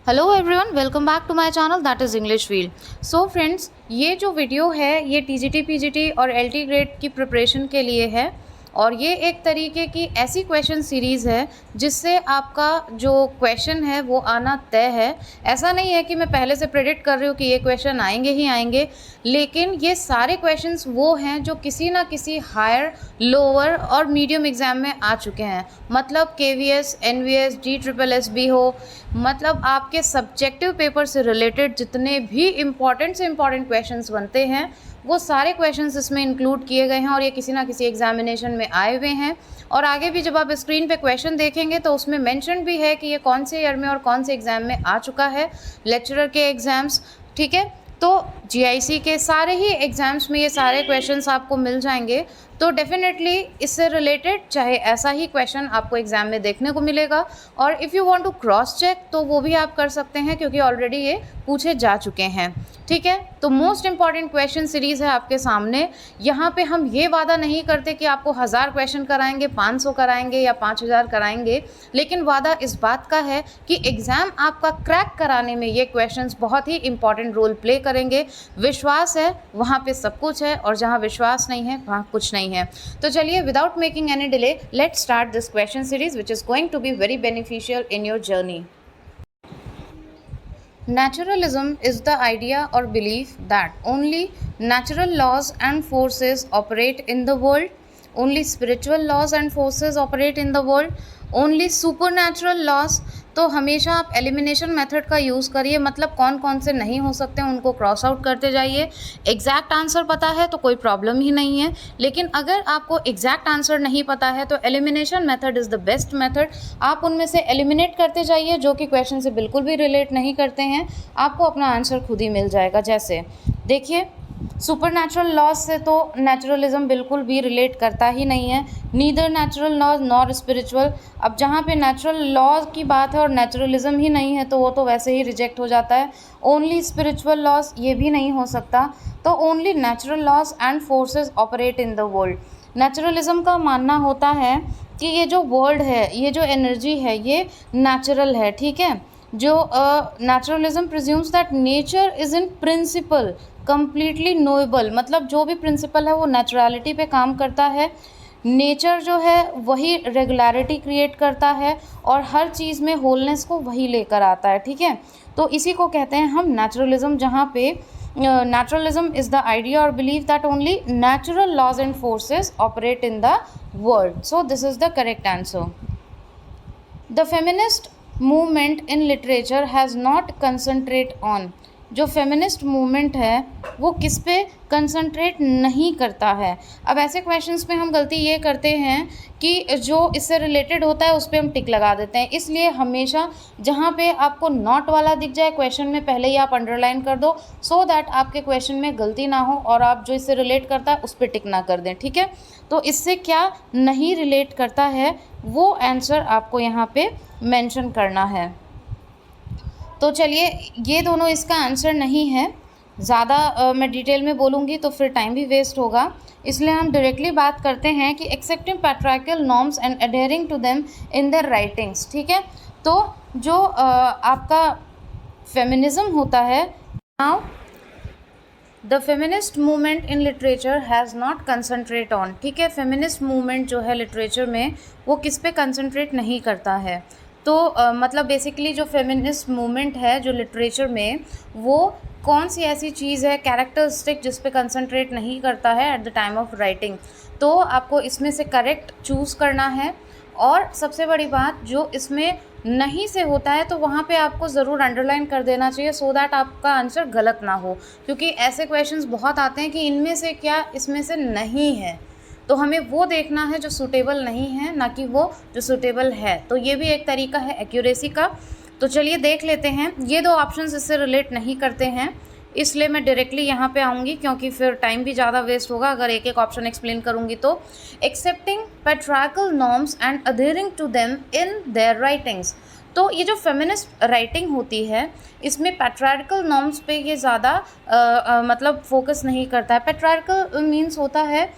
Hello everyone, welcome back to my channel that is English field. So friends, ये जो video है ये TGT PGT और LT grade की प्रिपरेशन के लिए है और ये एक तरीके की ऐसी क्वेश्चन सीरीज़ है जिससे आपका जो क्वेश्चन है वो आना तय है। ऐसा नहीं है कि मैं पहले से प्रेडिक्ट कर रही हूँ कि ये क्वेश्चन आएंगे ही आएंगे, लेकिन ये सारे क्वेश्चंस वो हैं जो किसी ना किसी हायर, लोअर और मीडियम एग्ज़ाम में आ चुके हैं। मतलब केवीएस, एनवीएस, JSSB हो, मतलब आपके सब्जेक्टिव पेपर से रिलेटेड जितने भी इम्पॉर्टेंट से इम्पॉर्टेंट क्वेश्चंस बनते हैं वो सारे क्वेश्चंस इसमें इंक्लूड किए गए हैं और ये किसी ना किसी एग्जामिनेशन में आए हुए हैं। और आगे भी जब आप स्क्रीन पे क्वेश्चन देखेंगे तो उसमें मेंशन भी है कि ये कौन से ईयर में और कौन से एग्ज़ाम में आ चुका है, लेक्चरर के एग्ज़ाम्स। ठीक है, तो जीआईसी के सारे ही एग्ज़ाम्स में ये सारे क्वेश्चंस आपको मिल जाएंगे। तो डेफिनेटली इससे रिलेटेड चाहे ऐसा ही क्वेश्चन आपको एग्ज़ाम में देखने को मिलेगा और if you want to cross check तो वो भी आप कर सकते हैं क्योंकि ऑलरेडी ये पूछे जा चुके हैं। ठीक है, तो मोस्ट इंपॉर्टेंट क्वेश्चन सीरीज़ है आपके सामने। यहाँ पे हम ये वादा नहीं करते कि आपको 1000 क्वेश्चन कराएंगे, 500 कराएंगे या 5000 कराएंगे, लेकिन वादा इस बात का है कि एग्ज़ाम आपका क्रैक कराने में ये क्वेश्चंस बहुत ही इंपॉर्टेंट रोल प्ले करेंगे। विश्वास है वहाँ पे सब कुछ है और जहाँ विश्वास नहीं है वहाँ कुछ नहीं है। तो चलिए, without making any delay, let's start this question series which is going to be very beneficial in your journey. Naturalism is the idea or belief that only natural laws and forces operate in the world, only spiritual laws and forces operate in the world, only supernatural laws। तो हमेशा आप elimination method का use करिए, मतलब कौन कौन से नहीं हो सकते हैं उनको क्रॉस आउट करते जाइए। एग्जैक्ट आंसर पता है तो कोई प्रॉब्लम ही नहीं है, लेकिन अगर आपको एग्जैक्ट आंसर नहीं पता है तो elimination method is the best method. आप उनमें से एलिमिनेट करते जाइए जो कि क्वेश्चन से बिल्कुल भी रिलेट नहीं करते हैं, आपको अपना आंसर खुद ही मिल जाएगा। जैसे देखिए, सुपरनैचुरल लॉज से तो नेचुरलिज्म बिल्कुल भी रिलेट करता ही नहीं है, neither natural laws nor spiritual. अब जहाँ पे नेचुरल लॉज की बात है और नेचुरलिज्म ही नहीं है तो वो तो वैसे ही रिजेक्ट हो जाता है। ओनली स्पिरिचुअल लॉज ये भी नहीं हो सकता, तो only natural laws and forces operate in the world. Naturalism का मानना होता है कि ये जो वर्ल्ड है, ये जो एनर्जी है, ये नेचुरल है। ठीक है, जो naturalism presumes that nature is in principle completely knowable, मतलब जो भी प्रिंसिपल है वो नेचुरलिटी पे काम करता है। नेचर जो है वही रेगुलरिटी क्रिएट करता है और हर चीज़ में होलनेस को वही लेकर आता है। ठीक है, तो इसी को कहते हैं हम नेचुरलिज्म, जहाँ पे नेचुरलिज्म इज़ द आइडिया और believe that only natural laws and forces operate in the world. So this is the correct answer. The feminist movement in literature has not concentrate on. जो feminist movement है वो किस पे concentrate नहीं करता है। अब ऐसे क्वेश्चंस में हम गलती ये करते हैं कि जो इससे रिलेटेड होता है उस पर हम टिक लगा देते हैं, इसलिए हमेशा जहाँ पे आपको नॉट वाला दिख जाए क्वेश्चन में पहले ही आप अंडरलाइन कर दो, सो दैट आपके क्वेश्चन में गलती ना हो और आप जो इससे रिलेट करता है उस पर टिक ना कर दें। ठीक है, तो इससे क्या नहीं रिलेट करता है वो आंसर आपको यहाँ पे मेंशन करना है। तो चलिए, ये दोनों इसका आंसर नहीं है। ज़्यादा मैं डिटेल में बोलूँगी तो फिर टाइम भी वेस्ट होगा, इसलिए हम डायरेक्टली बात करते हैं कि accepting patriarchal norms and adhering to them in their writings. ठीक है, तो जो आपका फेमिनिज्म होता है, now the feminist movement in literature has not concentrate on. ठीक है, फेमिनिस्ट मूवमेंट जो है लिटरेचर में वो किस पे कंसंट्रेट नहीं करता है, तो मतलब बेसिकली जो फेमिनिस्ट मूवमेंट है जो लिटरेचर में, वो कौन सी ऐसी चीज़ है कैरेक्टरिस्टिक जिस पे कंसंट्रेट नहीं करता है at the time of writing. तो आपको इसमें से करेक्ट चूज़ करना है और सबसे बड़ी बात, जो इसमें नहीं से होता है तो वहाँ पे आपको ज़रूर अंडरलाइन कर देना चाहिए सो दैट आपका आंसर गलत ना हो, क्योंकि ऐसे क्वेश्चंस बहुत आते हैं कि इनमें से क्या इसमें से नहीं है, तो हमें वो देखना है जो सूटेबल नहीं है, ना कि वो जो सूटेबल है। तो ये भी एक तरीका है एक्यूरेसी का। तो चलिए देख लेते हैं। ये दो ऑप्शंस इससे रिलेट नहीं करते हैं, इसलिए मैं डायरेक्टली यहाँ पे आऊँगी क्योंकि फिर टाइम भी ज़्यादा वेस्ट होगा अगर एक एक ऑप्शन एक्सप्लेन करूँगी तो। Accepting patriarchal norms and adhering to them in their writings. तो ये जो फेमिनिस्ट राइटिंग होती है इसमें पैट्रियार्कल नॉर्म्स पे ये ज़्यादा मतलब फोकस नहीं करता है। पैट्रियार्कल मीन्स होता है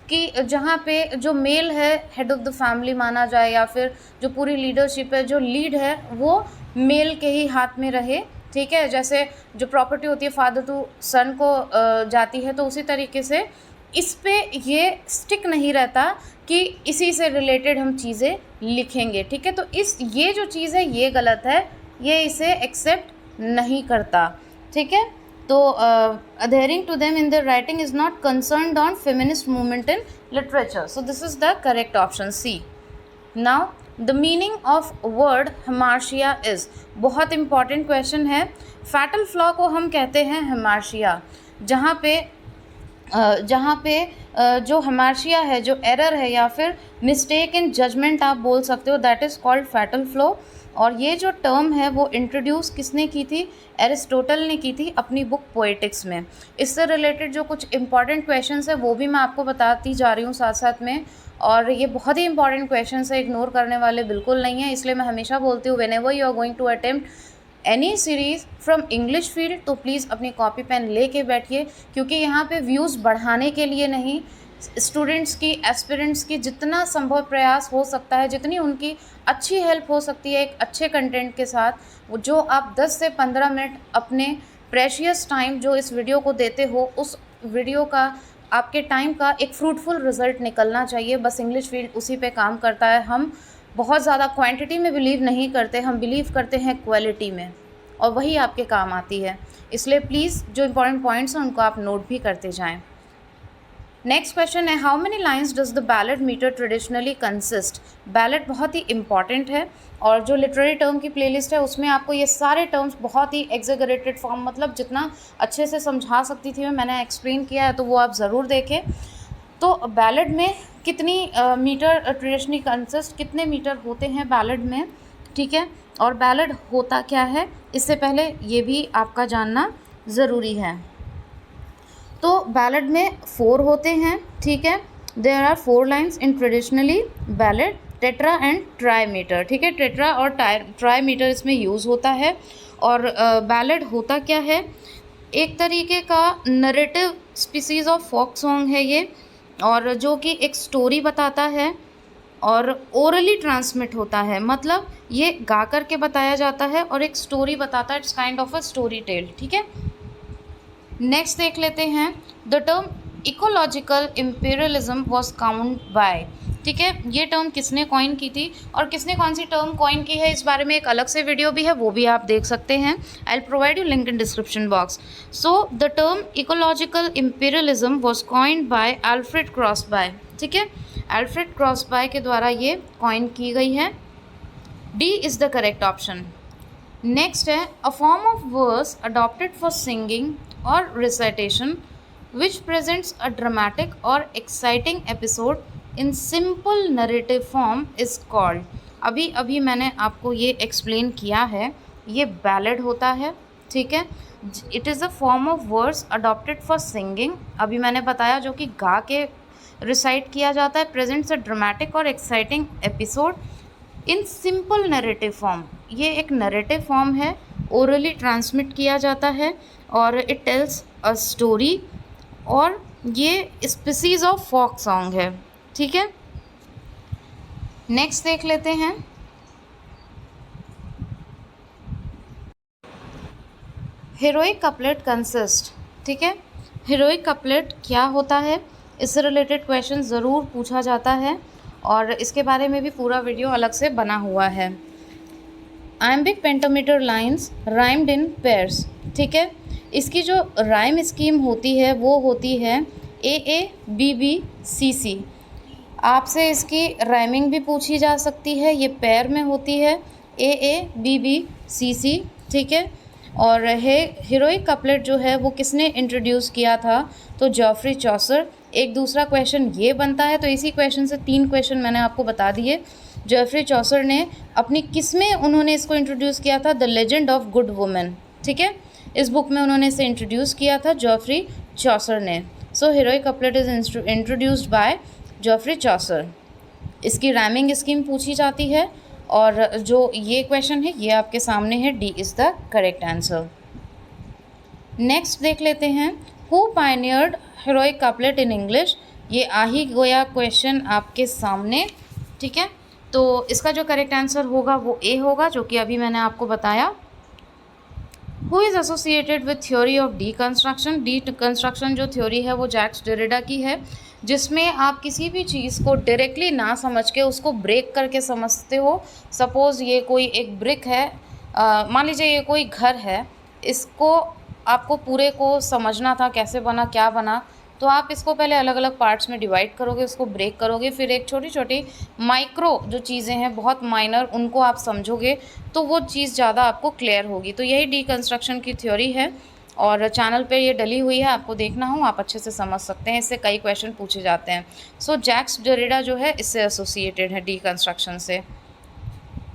कि जहाँ पे जो मेल है हेड ऑफ़ द फैमिली माना जाए, या फिर जो पूरी लीडरशिप है, जो लीड है, वो मेल के ही हाथ में रहे, ठीक है। जैसे जो प्रॉपर्टी होती है फादर टू सन को जाती है, तो उसी तरीके से इस पे ये स्टिक नहीं रहता कि इसी से रिलेटेड हम चीज़ें लिखेंगे, ठीक है। तो ये जो चीज़ है ये गलत है, ये इसे एक्सेप्ट नहीं करता, ठीक है। तो adhering to them in their writing is not concerned on feminist movement in literature. So this is the correct option C. Now the meaning of word hamartia is, बहुत important question है। fatal flaw को हम कहते हैं hamartia, जहाँ पे जो हमार्शिया है, जो एरर है या फिर मिस्टेक इन जजमेंट आप बोल सकते हो, that is called fatal flow. और ये जो टर्म है वो इंट्रोड्यूस किसने की थी? एरिस्टोटल ने की थी अपनी बुक पोएटिक्स में। इससे रिलेटेड जो कुछ इंपॉर्टेंट क्वेश्चंस है वो भी मैं आपको बताती जा रही हूँ साथ साथ में, और ये बहुत ही इंपॉर्टेंट क्वेश्चंस है, इग्नोर करने वाले बिल्कुल नहीं है। इसलिए मैं हमेशा बोलती हूँ whenever you are going to attempt any series from English field, तो प्लीज़ अपनी कॉपी पेन ले के बैठिए, क्योंकि यहाँ पे व्यूज़ बढ़ाने के लिए नहीं, स्टूडेंट्स की, एस्पिरेंट्स की जितना संभव प्रयास हो सकता है, जितनी उनकी अच्छी हेल्प हो सकती है एक अच्छे कंटेंट के साथ, वो जो आप 10 से 15 मिनट अपने प्रेशियस टाइम जो इस वीडियो को देते हो, उस वीडियो का, आपके टाइम का एक फ्रूटफुल रिज़ल्ट निकलना चाहिए। बस इंग्लिश फील्ड उसी पे काम करता है। हम बहुत ज़्यादा क्वांटिटी में बिलीव नहीं करते, हम बिलीव करते हैं क्वालिटी में, और वही आपके काम आती है। इसलिए प्लीज़ जो इंपॉर्टेंट पॉइंट्स हैं उनको आप नोट भी करते जाएं। नेक्स्ट क्वेश्चन है, how many lines does the ballad meter traditionally consist? Ballad बहुत ही इंपॉर्टेंट है, और जो लिटरेरी टर्म की प्लेलिस्ट है उसमें आपको ये सारे टर्म्स बहुत ही एग्जेगरेटेड फॉर्म, मतलब जितना अच्छे से समझा सकती थी मैंने एक्सप्लेन किया है, तो वो आप ज़रूर देखें। तो बैलेड में कितनी मीटर ट्रेडिशनली कंसिस्ट, कितने मीटर होते हैं बैलेड में, ठीक है। और बैलेड होता क्या है, इससे पहले ये भी आपका जानना ज़रूरी है। तो बैलेड में 4 होते हैं, ठीक है। There are 4 lines in traditionally ballad, tetra and tri meter, ठीक है। टेट्रा और ट्राई मीटर इसमें यूज़ होता है। और बैलेड होता क्या है, एक तरीके का narrative species of folk song है ये, और जो कि एक स्टोरी बताता है और ओरली ट्रांसमिट होता है, मतलब ये गा कर के बताया जाता है और एक स्टोरी बताता है। It's kind of a story tell, ठीक है। नेक्स्ट देख लेते हैं, the term ecological imperialism was count by, ठीक है। ये टर्म किसने कॉइन की थी और किसने कौन सी टर्म कॉइन की है, इस बारे में एक अलग से वीडियो भी है, वो भी आप देख सकते हैं। I will provide you link in description box. So the term ecological imperialism was coined by Alfred Crosby, ठीक है। अल्फ्रेड क्रॉसबाय के द्वारा ये कॉइन की गई है। D is the correct option. Next है, a form of verse adopted for singing और recitation which presents a dramatic और exciting episode in simple narrative form is called. अभी अभी मैंने आपको ये एक्सप्लेन किया है, ये बैलेड होता है, ठीक है। It is a form of verse adopted for singing, अभी मैंने बताया, जो कि गा के रिसाइट किया जाता है। प्रेजेंट्स अ ड्रामेटिक और exciting episode in simple narrative form, ये एक नरेटिव फॉर्म है, ओरली ट्रांसमिट किया जाता है, और इट टेल्स अ स्टोरी, और ये स्पीसीज ऑफ फोक सॉन्ग है, ठीक है। नेक्स्ट देख लेते हैं, हीरोइक कपलेट कंसिस्ट, ठीक है। हीरोइक कपलेट क्या होता है, इससे रिलेटेड क्वेश्चन ज़रूर पूछा जाता है, और इसके बारे में भी पूरा वीडियो अलग से बना हुआ है। आयम्बिक पेंटामीटर लाइंस राइम्ड इन पेयर्स, ठीक है। इसकी जो राइम स्कीम होती है वो होती है AABBCC। आपसे इसकी राइमिंग भी पूछी जा सकती है, ये पेयर में होती है AABBCC, ठीक है। और हीरोइक कपलेट जो है वो किसने इंट्रोड्यूस किया था, तो जॉफ्री चॉसर। एक दूसरा क्वेश्चन ये बनता है, तो इसी क्वेश्चन से 3 क्वेश्चन मैंने आपको बता दिए। जॉफ्री चॉसर ने अपनी किस में उन्होंने इसको इंट्रोड्यूस किया था, the legend of good women, ठीक है। इस बुक में उन्होंने इसे इंट्रोड्यूस किया था जॉफ्री चॉसर ने। So heroic couplet is introduced by Geoffrey Chaucer. इसकी राइमिंग स्कीम पूछी जाती है, और जो ये क्वेश्चन है ये आपके सामने है, D is the correct answer. Next देख लेते हैं, who pioneered heroic couplet in English. ये आ ही गया क्वेश्चन आपके सामने, ठीक है। तो इसका जो करेक्ट आंसर होगा वो ए होगा, जो कि अभी मैंने आपको बताया। Who is associated with theory of deconstruction? Deconstruction जो थ्योरी है वो जैक्स डेरिडा की है, जिसमें आप किसी भी चीज़ को डायरेक्टली ना समझ के उसको ब्रेक करके समझते हो। सपोज़ ये कोई एक ब्रिक है, मान लीजिए ये कोई घर है, इसको आपको पूरे को समझना था कैसे बना, क्या बना, तो आप इसको पहले अलग अलग पार्ट्स में डिवाइड करोगे, उसको ब्रेक करोगे, फिर एक छोटी छोटी माइक्रो जो चीज़ें हैं बहुत माइनर, उनको आप समझोगे तो वो चीज़ ज़्यादा आपको क्लियर होगी। तो यही डीकंस्ट्रक्शन की थ्योरी है और चैनल पे ये डली हुई है, आपको देखना हो आप अच्छे से समझ सकते हैं, इससे कई क्वेश्चन पूछे जाते हैं। सो जैक्स डेरिडा जो है इससे एसोसिएटेड है डीकंस्ट्रक्शन से।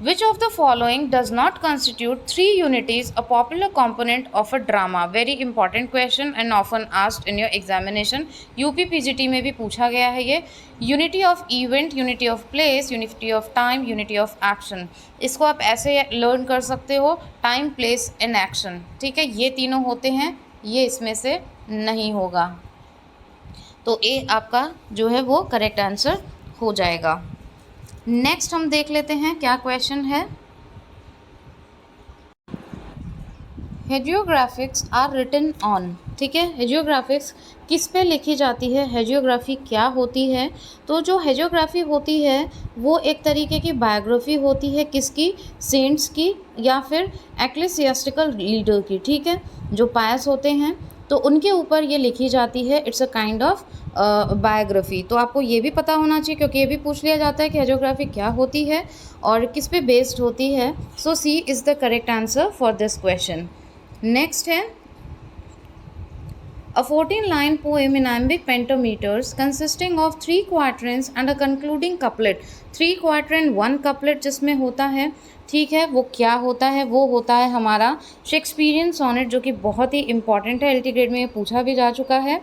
Which of the following does not constitute three unities, a popular component of a drama? Very important question and often asked in your examination. UP PGT में भी पूछा गया है ये। Unity of event, unity of place, unity of time, unity of action. इसको आप ऐसे learn कर सकते हो, time, place and action. ठीक है, ये तीनों होते हैं, ये इसमें से नहीं होगा। तो ए आपका जो है वो करेक्ट आंसर हो जाएगा। नेक्स्ट हम देख लेते हैं क्या क्वेश्चन है। हेजियोग्राफिक्स आर रिटन ऑन, ठीक है, हेजियोग्राफिक्स किस पे लिखी जाती है, हेजियोग्राफी क्या होती है? तो जो हेजियोग्राफी होती है वो एक तरीके की बायोग्राफी होती है, किसकी? सेंट्स की या फिर एक्लेसियास्टिकल लीडर की, ठीक है, जो पायस होते हैं तो उनके ऊपर ये लिखी जाती है। It's a kind of biography. तो आपको ये भी पता होना चाहिए, क्योंकि ये भी पूछ लिया जाता है कि हेजियोग्राफी क्या होती है और किस पे बेस्ड होती है। So C is the correct answer for this question. Next है a 14-line poem in iambic pentameters consisting of 3 quatrains and a concluding couplet। 3 quatrain 1 couplet जिसमें होता है, ठीक है, वो क्या होता है? वो होता है हमारा शेक्सपियरियन सोनेट, जो कि बहुत ही इंपॉर्टेंट है, एलटी ग्रेड में ये पूछा भी जा चुका है।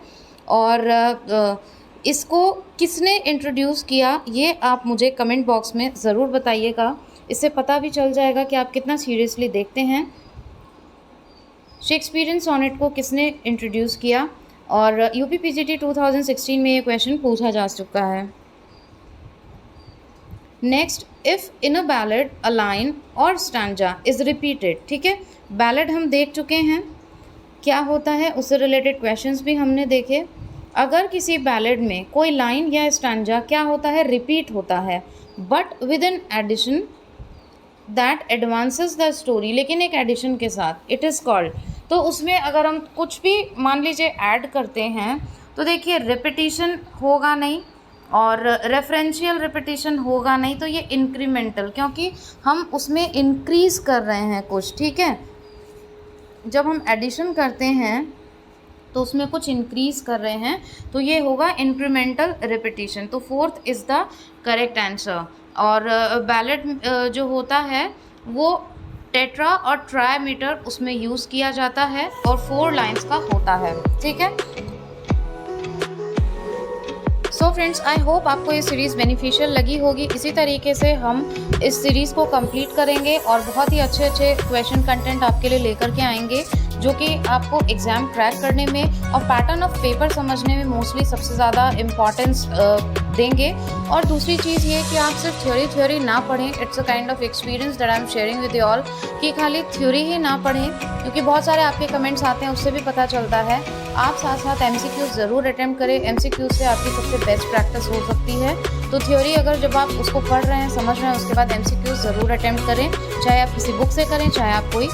और इसको किसने इंट्रोड्यूस किया ये आप मुझे कमेंट बॉक्स में ज़रूर बताइएगा, इससे पता भी चल जाएगा कि आप कितना सीरियसली देखते हैं। शेक्सपियरियन सोनेट को किसने इंट्रोड्यूस किया? और यूपी पीजीटी 2016 में ये क्वेश्चन पूछा जा चुका है। Next, if in a ballad a line और स्टैंजा इज़ रिपीटेड, ठीक है, बैलेड हम देख चुके हैं क्या होता है, उससे रिलेटेड क्वेश्चंस भी हमने देखे। अगर किसी बैलेड में कोई लाइन या स्टैंजा क्या होता है, रिपीट होता है, but with an addition that advances the story, लेकिन एक एडिशन के साथ, इट इज़ कॉल्ड। तो उसमें अगर हम कुछ भी मान लीजिए ऐड करते हैं तो देखिए रिपीटिशन होगा नहीं और रेफरेंशियल रिपीटिशन होगा नहीं, तो ये इंक्रीमेंटल, क्योंकि हम उसमें इंक्रीज़ कर रहे हैं कुछ, ठीक है। जब हम एडिशन करते हैं तो उसमें कुछ इंक्रीज़ कर रहे हैं, तो ये होगा इंक्रीमेंटल रिपीटिशन। तो fourth is the correct answer. और बैलेड जो होता है वो टेट्रा और ट्राईमीटर उसमें यूज़ किया जाता है और 4 लाइन्स का होता है, ठीक है। सो फ्रेंड्स, आई होप आपको ये सीरीज़ बेनिफिशियल लगी होगी। इसी तरीके से हम इस सीरीज़ को कंप्लीट करेंगे और बहुत ही अच्छे अच्छे क्वेश्चन कंटेंट आपके लिए लेकर के आएंगे, जो कि आपको एग्ज़ाम क्रैक करने में और पैटर्न ऑफ पेपर समझने में मोस्टली सबसे ज़्यादा इम्पॉर्टेंस देंगे। और दूसरी चीज़ ये कि आप सिर्फ थ्योरी ना पढ़ें, it's a kind of experience that I am sharing with you all, कि खाली थ्योरी ही ना पढ़ें, क्योंकि बहुत सारे आपके कमेंट्स आते हैं, उससे भी पता चलता है। आप साथ साथ MCQs ज़रूर अटैम्प्ट करें, MCQs से आपकी सबसे बेस्ट प्रैक्टिस हो सकती है। तो थ्योरी अगर जब आप उसको पढ़ रहे हैं, समझ रहे हैं, उसके बाद MCQs ज़रूर अटैम्प्ट करें, चाहे आप किसी बुक से करें, चाहे आप कोई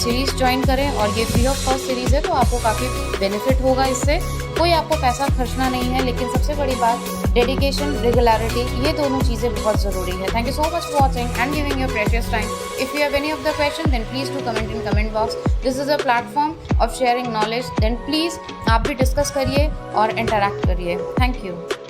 सीरीज़ ज्वाइन करें। और ये फ्री ऑफ कॉस्ट सीरीज़ है, तो आपको काफ़ी बेनिफिट होगा इससे, कोई आपको पैसा खर्चना नहीं है। लेकिन सबसे बड़ी बात डेडिकेशन, रेगुलरिटी, ये दोनों चीज़ें बहुत ज़रूरी है। Thank you so much for watching and giving your precious time. If you have any of the question then please do comment in comment box. This is a platform of sharing knowledge, then please आप भी discuss करिए और interact करिए। Thank you.